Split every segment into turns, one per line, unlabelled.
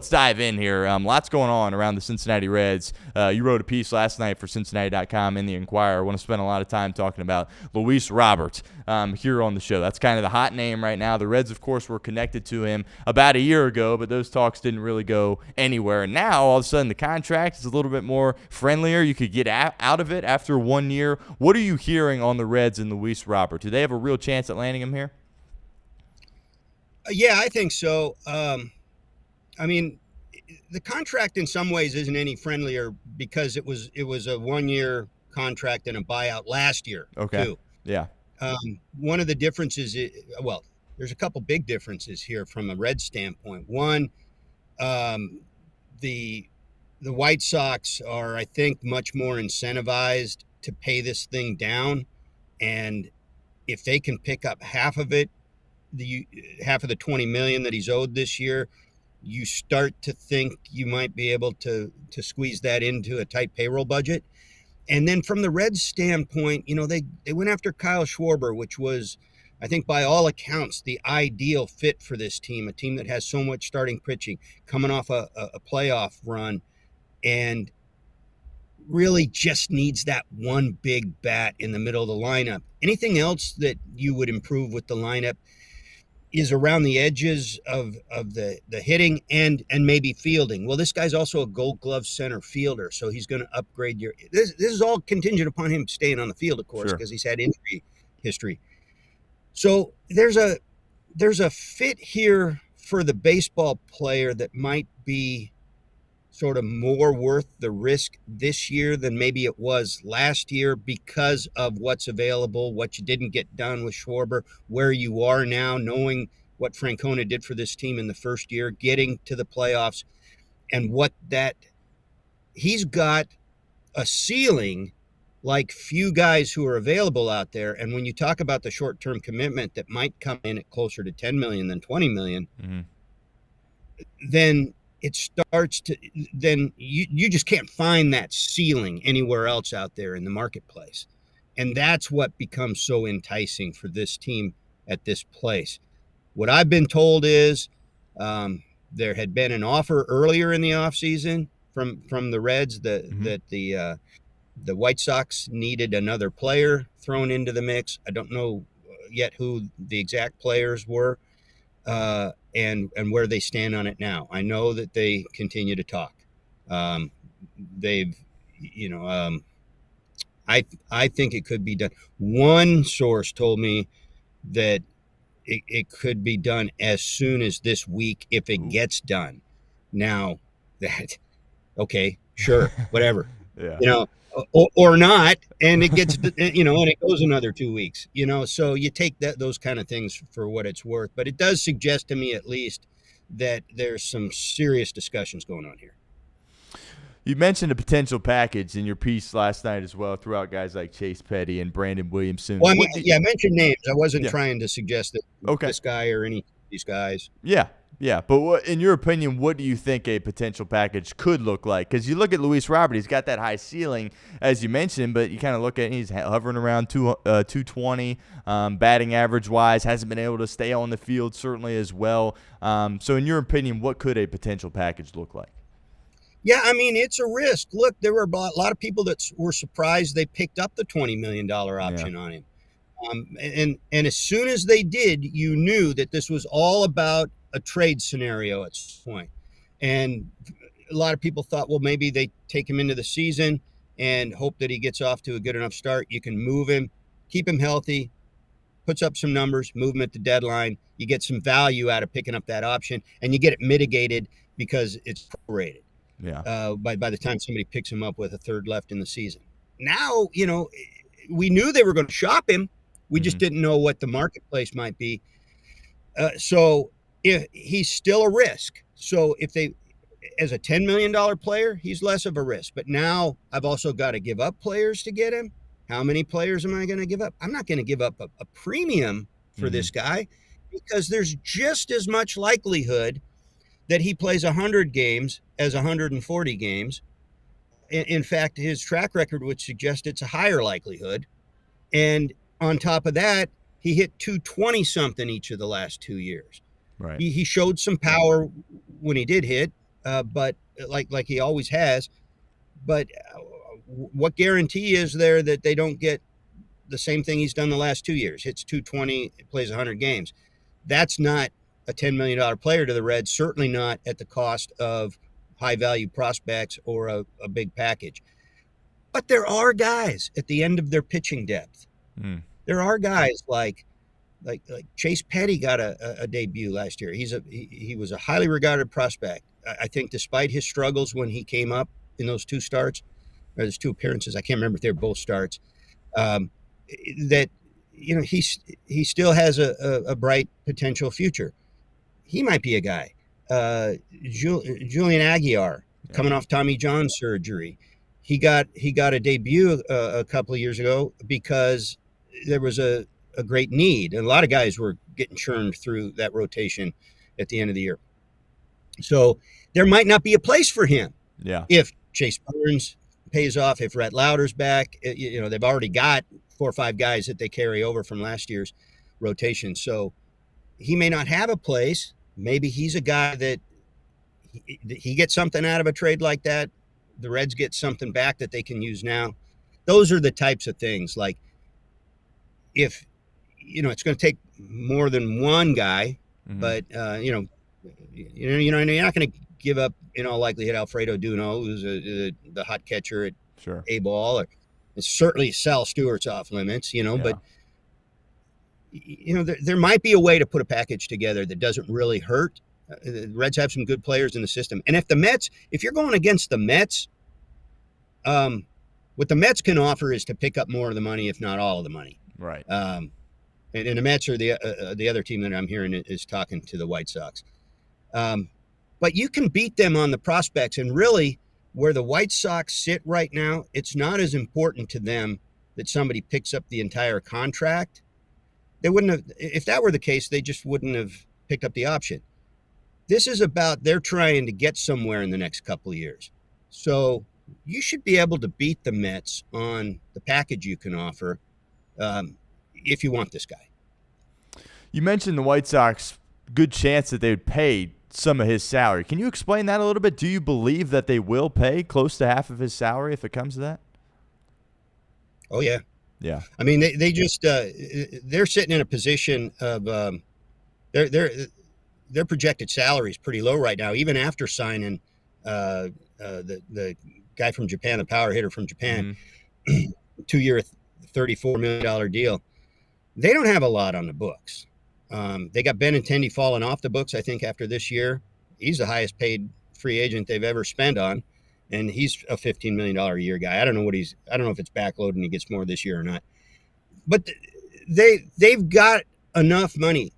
let's dive in here. Lots going on around the Cincinnati Reds. You wrote a piece last night for Cincinnati.com in the Inquirer. I want to spend a lot of time talking about Luis Robert here on the show. That's kind of the hot name right now. The Reds, of course, were connected to him about a year ago, but those talks didn't really go anywhere. And now, all of a sudden, the contract is a little bit more friendlier. You could get out of it after 1 year. What are you hearing on the Reds and Luis Robert? Do they have a real chance at landing him here?
Yeah, I think so. I mean, the contract in some ways isn't any friendlier because it was a 1 year contract and a buyout last year.
Okay.
Too.
Yeah.
One of the differences, there's a couple big differences here from a Red standpoint. One, the White Sox are, I think, much more incentivized to pay this thing down, and if they can pick up half of it, half of the $20 million that he's owed this year, you start to think you might be able to squeeze that into a tight payroll budget. And then from the Reds standpoint, they went after Kyle Schwarber, which was, I think, by all accounts, the ideal fit for this team, a team that has so much starting pitching, coming off a playoff run, and really just needs that one big bat in the middle of the lineup. Anything else that you would improve with the lineup is around the edges of the hitting and maybe fielding. Well, this guy's also a Gold Glove center fielder, so he's going to upgrade this is all contingent upon him staying on the field, of course, because he's had injury history. So there's a fit here for the baseball player that might be sort of more worth the risk this year than maybe it was last year because of what's available, what you didn't get done with Schwarber, where you are now, knowing what Francona did for this team in the first year, getting to the playoffs, and he's got a ceiling like few guys who are available out there. And when you talk about the short-term commitment that might come in at closer to $10 million than $20 million, then it starts to, then you just can't find that ceiling anywhere else out there in the marketplace. And that's what becomes so enticing for this team at this place. What I've been told is there had been an offer earlier in the offseason from the Reds that the White Sox needed another player thrown into the mix. I don't know yet who the exact players were. And where they stand on it now. I know that they continue to talk. I think it could be done. One source told me that it could be done as soon as this week if it gets done. Now, okay, sure, whatever.
Yeah.
Or not, and it gets, and it goes another 2 weeks, so you take those kind of things for what it's worth. But it does suggest to me, at least, that there's some serious discussions going on here.
You mentioned a potential package in your piece last night as well, throughout guys like Chase Petty and Brandon Williamson.
Well, I mentioned names. I wasn't trying to suggest that this guy or any of these guys.
Yeah, but in your opinion, what do you think a potential package could look like? Because you look at Luis Robert, he's got that high ceiling, as you mentioned, but you kind of look at he's hovering around 220, batting average-wise, hasn't been able to stay on the field certainly as well. So in your opinion, what could a potential package look like?
Yeah, I mean, it's a risk. Look, there were a lot of people that were surprised they picked up the $20 million option on him. And as soon as they did, you knew that this was all about a trade scenario at this point. And a lot of people thought, well, maybe they take him into the season and hope that he gets off to a good enough start. You can move him, keep him healthy, puts up some numbers, move him at the deadline. You get some value out of picking up that option, and you get it mitigated because it's prorated.
Yeah.
By the time somebody picks him up with a third left in the season. Now, we knew they were going to shop him. We just didn't know what the marketplace might be. So if he's still a risk. So if as a $10 million player, he's less of a risk. But now I've also got to give up players to get him. How many players am I going to give up? I'm not going to give up a premium for this guy because there's just as much likelihood that he plays 100 games as 140 games. In fact, his track record would suggest it's a higher likelihood. And on top of that, he hit 220-something each of the last 2 years.
Right.
He showed some power when he did hit. but like he always has. But what guarantee is there that they don't get the same thing he's done the last 2 years? Hits 220, plays 100 games. That's not a $10 million player to the Reds, certainly not at the cost of high-value prospects or a big package. But there are guys at the end of their pitching depth. There are guys like Chase Petty got a debut last year. He was a highly regarded prospect. I think despite his struggles when he came up in those 2 starts, or those 2 appearances, I can't remember if they were both starts, that he still has a bright potential future. He might be a guy. Julian Aguilar, coming off Tommy John surgery, he got a debut a couple of years ago because there was a great need, and a lot of guys were getting churned through that rotation at the end of the year. So there might not be a place for him.
Yeah.
If Chase Burns pays off, if Rhett Lauder's back, they've already got 4 or 5 guys that they carry over from last year's rotation. So he may not have a place. Maybe he's a guy that he gets something out of a trade like that. The Reds get something back that they can use now. Those are the types of things. Like, if it's going to take more than one guy, but you're not going to give up in all likelihood Alfredo Duno, who's the hot catcher at A-ball, or certainly Sal Stewart's off limits. But there might be a way to put a package together that doesn't really hurt. The Reds have some good players in the system, and if you're going against the Mets, what the Mets can offer is to pick up more of the money, if not all of the money.
Right.
And the Mets are the other team that I'm hearing is talking to the White Sox. But you can beat them on the prospects, and really, where the White Sox sit right now, it's not as important to them that somebody picks up the entire contract. They wouldn't have, if that were the case, they just wouldn't have picked up the option. This is about they're trying to get somewhere in the next couple of years. So you should be able to beat the Mets on the package you can offer if you want this guy.
You mentioned the White Sox, good chance that they would pay some of his salary. Can you explain that a little bit? Do you believe that they will pay close to half of his salary if it comes to that?
Oh, yeah.
Yeah.
I mean, they just they're sitting in a position of their projected salary is pretty low right now, even after signing the guy from Japan, the power hitter from Japan, 2-year, $34 million deal. They don't have a lot on the books. They got Benintendi falling off the books, I think, after this year. He's the highest paid free agent they've ever spent on, and he's a $15 million a year guy. I don't know if it's backloaded and he gets more this year or not. But they've got enough money.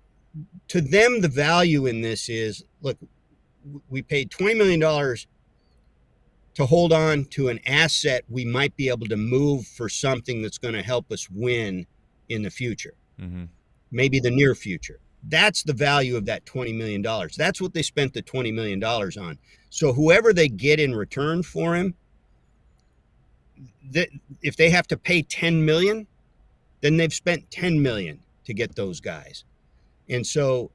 To them, the value in this is, look, we paid $20 million to hold on to an asset we might be able to move for something that's going to help us win in the future. Maybe the near future. That's the value of that $20 million. That's what they spent the $20 million on. So whoever they get in return for him, if they have to pay $10 million, then they've spent $10 million to get those guys. And so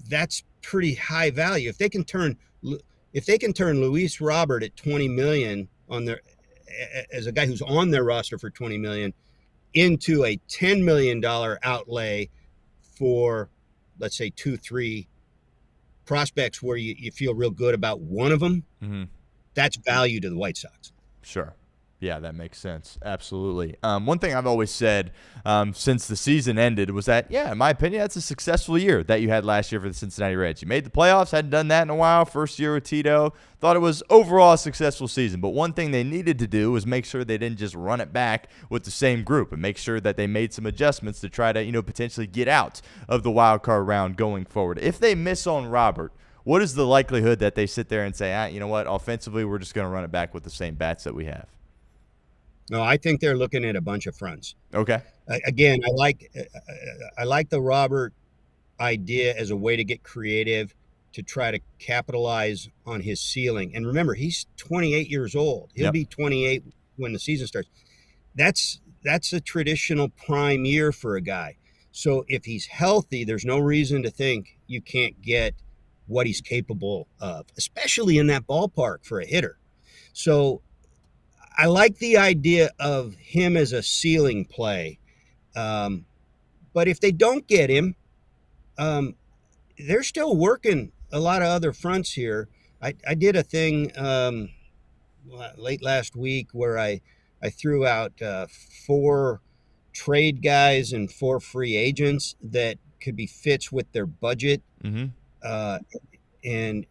that's pretty high value. If they can turn Luis Robert at $20 million as a guy who's on their roster for $20 million, into a $10 million outlay for, let's say, 2-3 prospects where you feel real good about one of them, that's value to the White Sox.
Sure. Yeah, that makes sense. Absolutely. One thing I've always said since the season ended was that, in my opinion, that's a successful year that you had last year for the Cincinnati Reds. You made the playoffs, hadn't done that in a while, first year with Tito. Thought it was overall a successful season. But one thing they needed to do was make sure they didn't just run it back with the same group and make sure that they made some adjustments to try to, potentially get out of the wild card round going forward. If they miss on Robert, what is the likelihood that they sit there and say, you know what, offensively, we're just going to run it back with the same bats that we have?
No, I think they're looking at a bunch of fronts.
Okay.
Again, I like the Robert idea as a way to get creative, to try to capitalize on his ceiling. And remember, he's 28 years old. He'll be 28 when the season starts. That's a traditional prime year for a guy. So if he's healthy, there's no reason to think you can't get what he's capable of, especially in that ballpark for a hitter. So I like the idea of him as a ceiling play. But if they don't get him, they're still working a lot of other fronts here. I did a thing late last week where I threw out 4 trade guys and 4 free agents that could be fits with their budget.
Mm-hmm.
And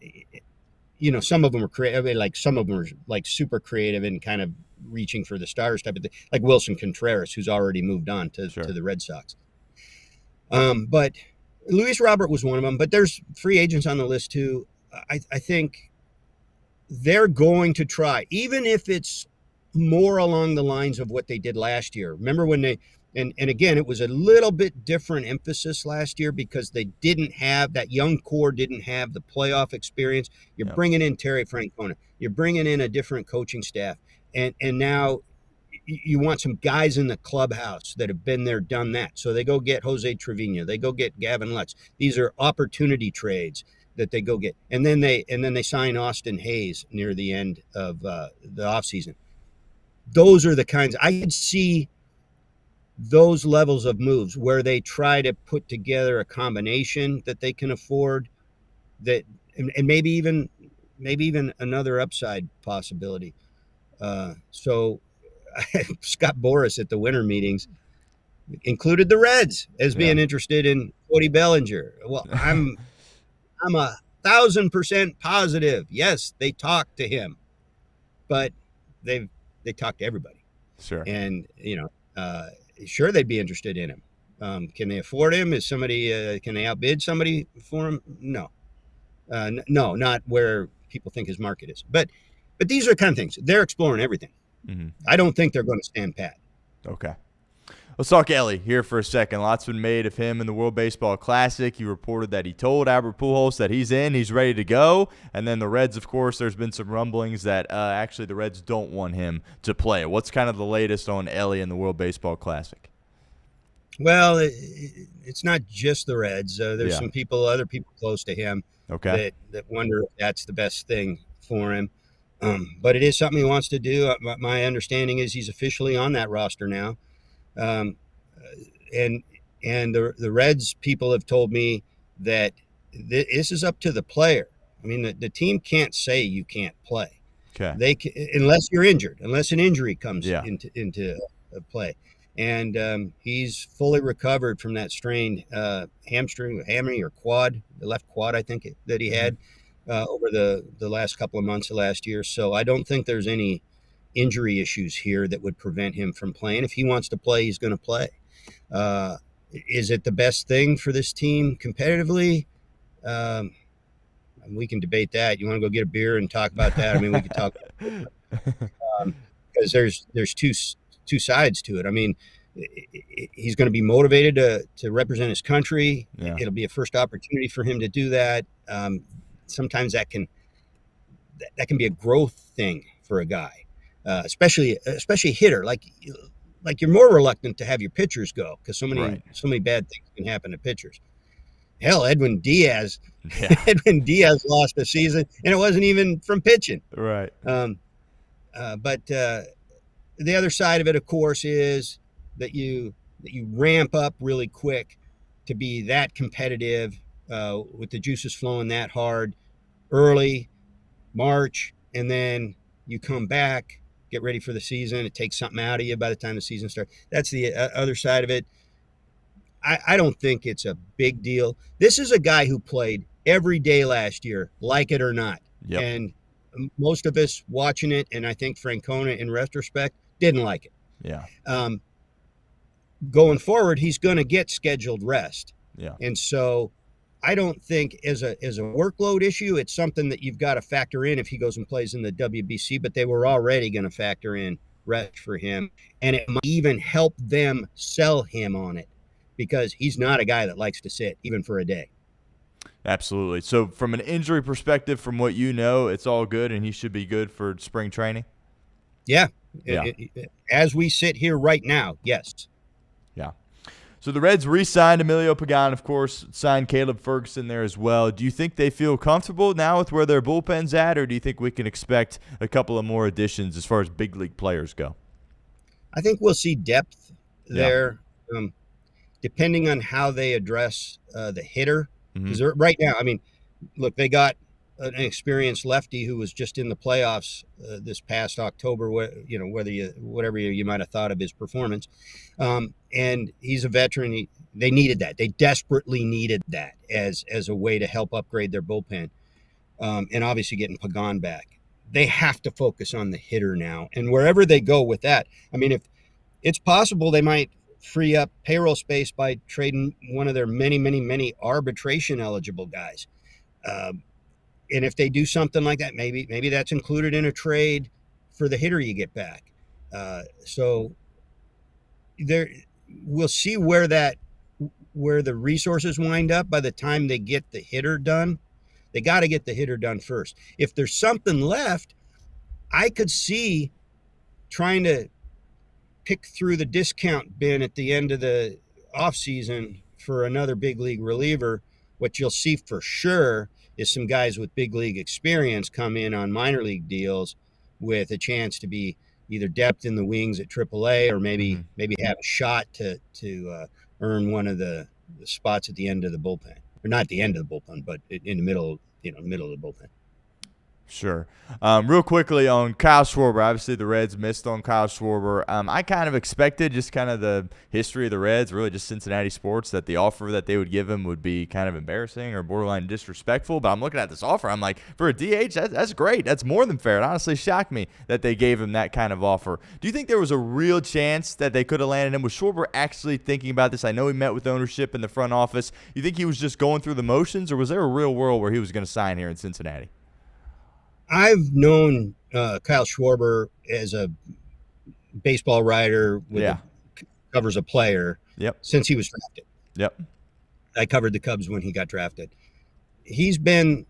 some of them are creative. I mean, like some of them are like super creative and kind of reaching for the stars type of thing, like Wilson Contreras, who's already moved on to the Red Sox. But Luis Robert was one of them. But there's free agents on the list too. I think they're going to try, even if it's more along the lines of what they did last year. Remember when they and again, it was a little bit different emphasis last year because they didn't have that young core, didn't have the playoff experience. You're bringing in Terry Francona. You're bringing in a different coaching staff. And now you want some guys in the clubhouse that have been there, done that. So they go get Jose Trevino. They go get Gavin Lutz. These are opportunity trades that they go get. And then they sign Austin Hayes near the end of the offseason. Those are the kinds I could see. Those levels of moves where they try to put together a combination that they can afford, that and maybe even another upside possibility. So Scott Boras at the winter meetings included the Reds as being interested in Cody Bellinger. Well, I'm 1,000% positive. Yes, they talked to him, but they talked to everybody.
Sure.
And sure, they'd be interested in him. Can they afford him? Is somebody can they outbid somebody for him? No, no, not where people think his market is. But these are the kind of things they're exploring everything. Mm-hmm. I don't think they're going to stand pat.
Okay. Let's talk Elly here for a second. Lots been made of him in the World Baseball Classic. He reported that he told Albert Pujols that he's in, he's ready to go. And then the Reds, of course, there's been some rumblings that actually the Reds don't want him to play. What's kind of the latest on Elly in the World Baseball Classic?
Well, it's not just the Reds. There's some other people close to him that wonder if that's the best thing for him. But it is something he wants to do. My understanding is he's officially on that roster now. And the Reds people have told me that this is up to the player. I mean, the team can't say you can't play. Okay. Unless you're injured, unless an injury comes into play. And he's fully recovered from that strained hamstring or quad, the left quad, I think, that he had over the last couple of months of last year. So I don't think there's any injury issues here that would prevent him from playing. If he wants to play, he's going to play. Is it the best thing for this team competitively? We can debate that. You want to go get a beer and talk about that? I mean, we could talk because there's two sides to it. I mean, he's going to be motivated to represent his country. Yeah. It'll be a first opportunity for him to do that. Sometimes that can be a growth thing for a guy. Especially a hitter, like you're more reluctant to have your pitchers go because so many bad things can happen to pitchers. Hell, Edwin Diaz lost a season and it wasn't even from pitching.
Right.
But the other side of it, of course, is that you ramp up really quick to be that competitive with the juices flowing that hard early March, and then you come back. Get ready for the season. It takes something out of you by the time the season starts. That's the other side of it. I don't think it's a big deal. This is a guy who played every day last year, like it or not. Yep. And most of us watching it, and I think Francona, in retrospect, didn't like it.
Yeah.
Going forward, he's going to get scheduled rest.
Yeah.
And so I don't think as a workload issue, it's something that you've got to factor in if he goes and plays in the WBC, but they were already going to factor in rest for him. And it might even help them sell him on it because he's not a guy that likes to sit even for a day.
Absolutely. So from an injury perspective, from what you know, it's all good and he should be good for spring training?
Yeah. As we sit here right now, yes.
Yeah. So the Reds re-signed Emilio Pagan, of course, signed Caleb Ferguson there as well. Do you think they feel comfortable now with where their bullpen's at, or do you think we can expect a couple of more additions as far as big league players go?
I think we'll see depth there, depending on how they address the hitter. Because right now, I mean, look, they got an experienced lefty who was just in the playoffs this past October. Whatever you might have thought of his performance, and he's a veteran. They needed that. They desperately needed that as a way to help upgrade their bullpen, and obviously getting Pagan back. They have to focus on the hitter now, and wherever they go with that, I mean, if it's possible, they might free up payroll space by trading one of their many arbitration eligible guys. And if they do something like that, maybe that's included in a trade for the hitter you get back. So there, we'll see where the resources wind up by the time they get the hitter done. They got to get the hitter done first. If there's something left, I could see trying to pick through the discount bin at the end of the offseason for another big league reliever. What you'll see for sure is some guys with big league experience come in on minor league deals with a chance to be either depth in the wings at AAA or maybe have a shot to earn one of the spots at the end of the bullpen, or not the end of the bullpen, but in the middle of the bullpen.
Sure. Real quickly on Kyle Schwarber, obviously the Reds missed on Kyle Schwarber. I kind of expected, just kind of the history of the Reds, really just Cincinnati sports, that the offer that they would give him would be kind of embarrassing or borderline disrespectful. But I'm looking at this offer, I'm like, for a DH, that's great. That's more than fair. It honestly shocked me that they gave him that kind of offer. Do you think there was a real chance that they could have landed him? Was Schwarber actually thinking about this? I know he met with ownership in the front office. You think he was just going through the motions, or was there a real world where he was going to sign here in Cincinnati?
I've known Kyle Schwarber as a baseball writer covers a player since he was drafted.
Yep.
I covered the Cubs when he got drafted. He's been,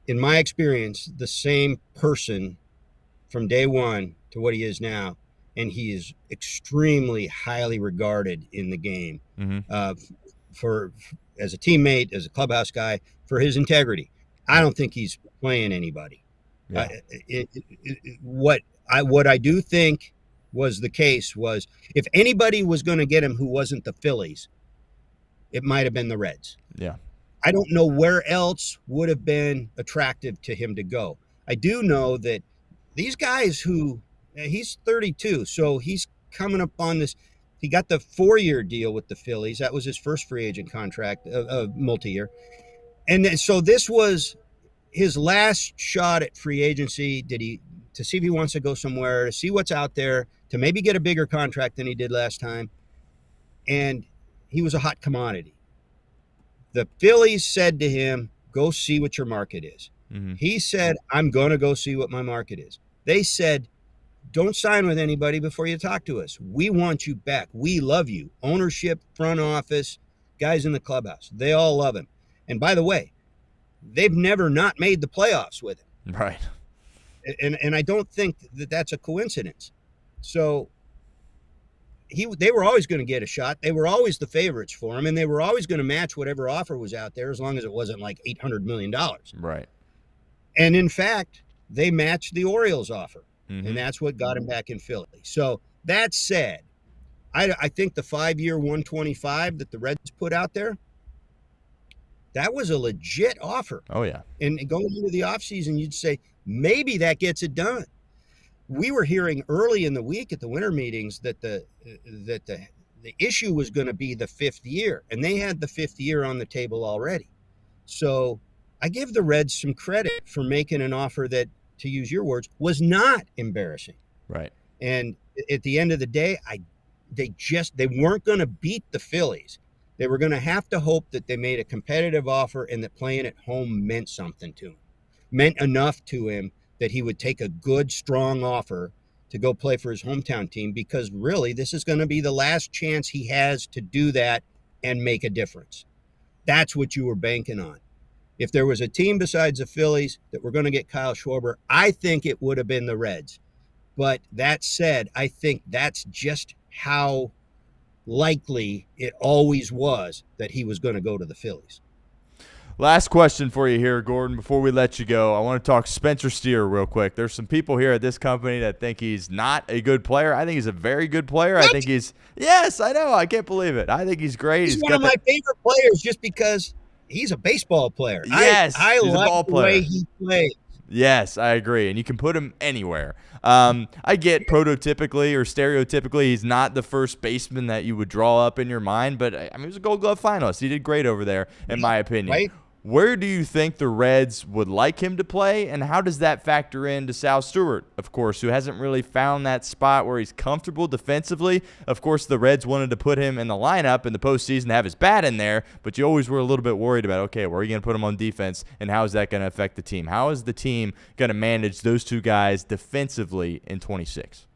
in my experience, the same person from day one to what he is now, and he is extremely highly regarded in the game for as a teammate, as a clubhouse guy, for his integrity. I don't think he's playing anybody. Yeah. What I do think was the case was, if anybody was going to get him who wasn't the Phillies, it might have been the Reds.
Yeah.
I don't know where else would have been attractive to him to go. I do know that these guys he's 32, so he's coming up on this. He got the 4-year deal with the Phillies. That was his first free agent contract, multi-year. And then, so this was his last shot at free agency, to see if he wants to go somewhere, to see what's out there, to maybe get a bigger contract than he did last time. And he was a hot commodity. The Phillies said to him, go see what your market is. He said, I'm going to go see what my market is. They said, don't sign with anybody before you talk to us. We want you back. We love you. Ownership, front office, guys in the clubhouse, they all love him. And by the way, they've never not made the playoffs with him.
Right.
And I don't think that that's a coincidence. So they were always going to get a shot. They were always the favorites for him, and they were always going to match whatever offer was out there, as long as it wasn't like $800 million.
Right.
And in fact, they matched the Orioles offer, and that's what got him back in Philly. So that said, I think the 5-year 125 that the Reds put out there, that was a legit offer.
Oh, yeah. And
going into the offseason, you'd say, maybe that gets it done. We were hearing early in the week at the winter meetings that the issue was going to be the 5th year, and they had the 5th year on the table already. So I give the Reds some credit for making an offer that, to use your words, was not embarrassing.
Right.
And at the end of the day, they weren't going to beat the Phillies. They were going to have to hope that they made a competitive offer and that playing at home meant something to him, meant enough to him that he would take a good, strong offer to go play for his hometown team, because really this is going to be the last chance he has to do that and make a difference. That's what you were banking on. If there was a team besides the Phillies that were going to get Kyle Schwarber, I think it would have been the Reds. But that said, I think that's just how likely it always was that he was going to go to the Phillies.
Last question for you here, Gordon, before we let you go. I want to talk Spencer Steer real quick. There's some people here at this company that think he's not a good player. I think he's a very good player.
What?
I think he's – yes, I know. I can't believe it. I think he's great.
He's one of my favorite players just because he's a baseball player.
Yes,
I
he's
like
a ball
the
player.
way he plays.
Yes, I agree. And you can put him anywhere. I get prototypically or stereotypically he's not the first baseman that you would draw up in your mind, but I mean, he was a Gold Glove finalist. He did great over there, in my opinion.
Right?
Where do you think the Reds would like him to play, and how does that factor into Sal Stewart, of course, who hasn't really found that spot where he's comfortable defensively? Of course, the Reds wanted to put him in the lineup in the postseason to have his bat in there, but you always were a little bit worried about, okay, where are you going to put him on defense, and how is that going to affect the team? How is the team going to manage those two guys defensively in 26?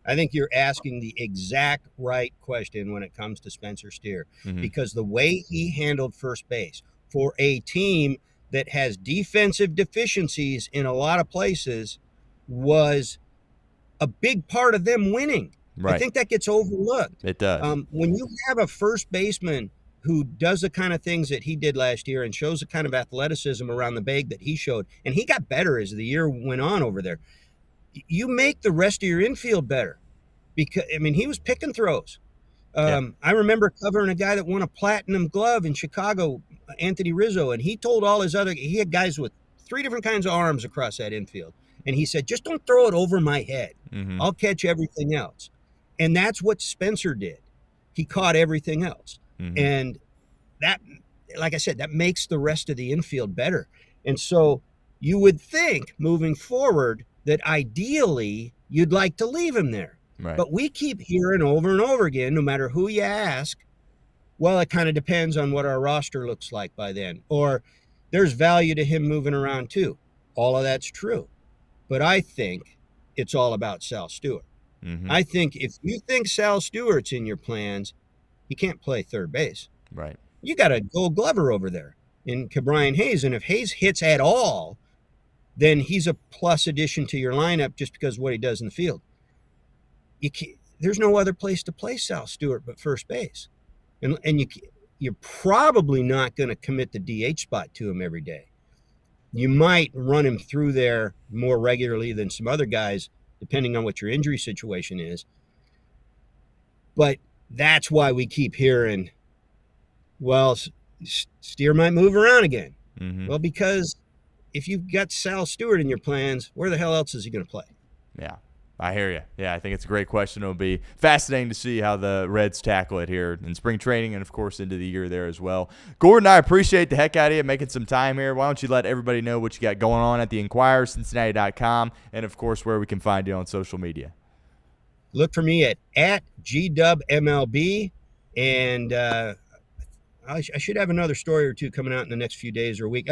I think you're asking the exact right question when it comes to Spencer Steer, because the way he handled first base for a team that has defensive deficiencies in a lot of places was a big part of them winning.
Right.
I think that gets overlooked.
It does.
When you have a first baseman who does the kind of things that he did last year and shows the kind of athleticism around the bag that he showed, and he got better as the year went on over there, you make the rest of your infield better. Because, I mean, he was picking throws. I remember covering a guy that won a platinum glove in Chicago, Anthony Rizzo, and he told all his he had guys with 3 different kinds of arms across that infield. And he said, just don't throw it over my head. I'll catch everything else. And that's what Spencer did. He caught everything else. And that, like I said, that makes the rest of the infield better. And so you would think moving forward that ideally you'd like to leave him there.
Right.
But we keep hearing over and over again, no matter who you ask, well, it kind of depends on what our roster looks like by then. Or there's value to him moving around too. All of that's true. But I think it's all about Sal Stewart. I think if you think Sal Stewart's in your plans, he can't play third base.
Right.
You got a Gold Glover over there in Brian Hayes. And if Hayes hits at all, then he's a plus addition to your lineup just because of what he does in the field. There's no other place to play Sal Stewart but first base. And you're probably not going to commit the DH spot to him every day. You might run him through there more regularly than some other guys, depending on what your injury situation is. But that's why we keep hearing, well, Steer might move around again. Well, because if you've got Sal Stewart in your plans, where the hell else is he going to play?
Yeah. I hear you. Yeah, I think it's a great question. It'll be fascinating to see how the Reds tackle it here in spring training and, of course, into the year there as well. Gordon, I appreciate the heck out of you making some time here. Why don't you let everybody know what you got going on at the Inquirer, Cincinnati.com, and, of course, where we can find you on social media.
Look for me at GWMLB, and I should have another story or two coming out in the next few days or a week,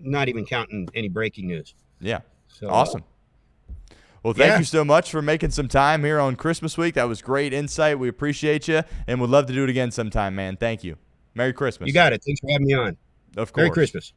not even counting any breaking news.
Yeah,
so,
awesome. Well, thank you so much for making some time here on Christmas week. That was great insight. We appreciate you, and would love to do it again sometime, man. Thank you. Merry Christmas.
You got it. Thanks for having me on.
Of course.
Merry Christmas.